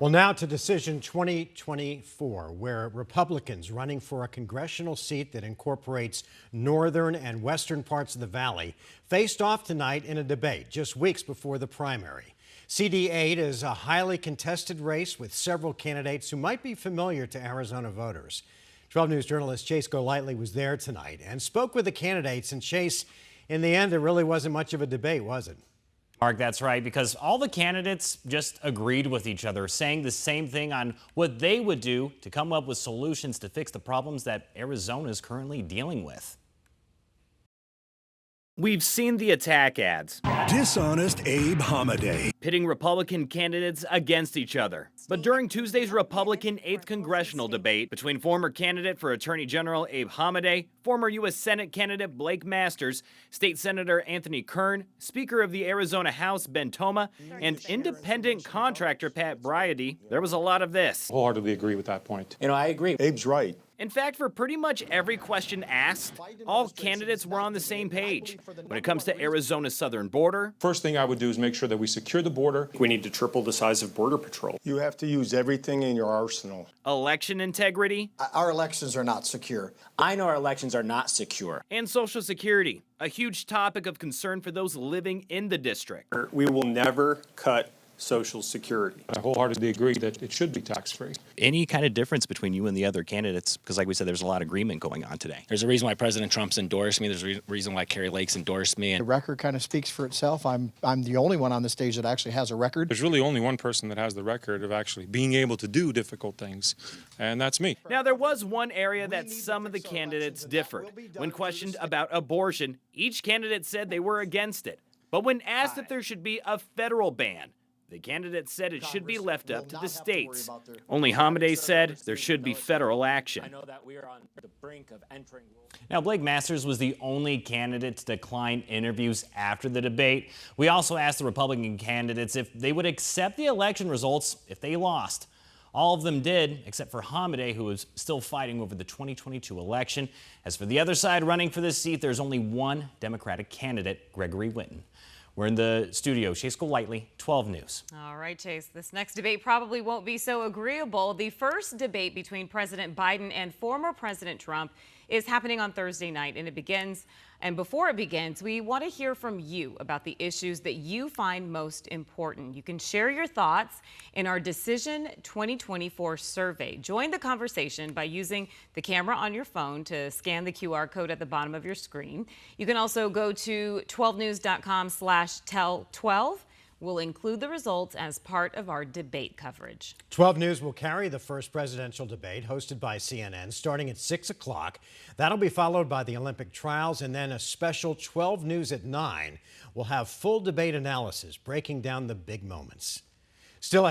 Well, now to Decision 2024, where Republicans running for a congressional seat that incorporates northern and western parts of the valley faced off tonight in a debate just weeks before the primary. CD-8 is a highly contested race with several candidates who might be familiar to Arizona voters. 12 News journalist Chase Golightly was there tonight and spoke with the candidates. And Chase, in the end, there really wasn't much of a debate, was it? Mark, that's right, because all the candidates just agreed with each other, saying the same thing on what they would do to come up with solutions to fix the problems that Arizona is currently dealing with. We've seen the attack ads. Dishonest Abe Hamadeh. Pitting Republican candidates against each other. But during Tuesday's Republican 8th Congressional debate between former candidate for Attorney General Abe Hamadeh, former U.S. Senate candidate Blake Masters, State Senator Anthony Kern, Speaker of the Arizona House Ben Toma, and independent contractor Pat Bryady, there was a lot of this. Wholeheartedly agree with that point. I agree. Abe's right. In fact, for pretty much every question asked, all candidates were on the same page. When it comes to Arizona's southern border, First thing I would do is make sure that we secure the border. We need to triple the size of Border Patrol. You have to use everything in your arsenal. election integrity, Our elections are not secure. I know our elections are not secure. and Social Security, a huge topic of concern for those living in the district. We will never cut Social Security. I wholeheartedly agree that it should be tax-free. Any kind of difference between you and the other candidates? Because like we said, there's a lot of agreement going on today. There's a reason why President Trump's endorsed me. There's a reason why Kari Lake's endorsed me. The record kind of speaks for itself. I'm the only one on the stage that actually has a record. There's really only one person that has the record of actually being able to do difficult things, and that's me. Now, there was one area that some of the candidates differed. When questioned about abortion, each candidate said they were against it. But when asked if there should be a federal ban, the candidate said it should be left up to the states. Only Hamadeh said there should be federal action. I know that we are on the brink of entering. Now, Blake Masters was the only candidate to decline interviews after the debate. We also asked the Republican candidates if they would accept the election results if they lost. All of them did, except for Hamadeh, who is still fighting over the 2022 election. As for the other side running for this seat, there's only one Democratic candidate, Gregory Whitten. We're in the studio. Chase Golightly, 12 News. All right, Chase. This next debate probably won't be so agreeable. The first debate between President Biden and former President Trump is happening on Thursday night, and it begins. And before it begins, we want to hear from you about the issues that you find most important. You can share your thoughts in our Decision 2024 survey. Join the conversation by using the camera on your phone to scan the QR code at the bottom of your screen. You can also go to 12news.com/tell12. We'll include the results as part of our debate coverage. 12 News will carry the first presidential debate hosted by CNN starting at 6 o'clock. That'll be followed by the Olympic trials, and then a special 12 News at 9 will have full debate analysis breaking down the big moments. Still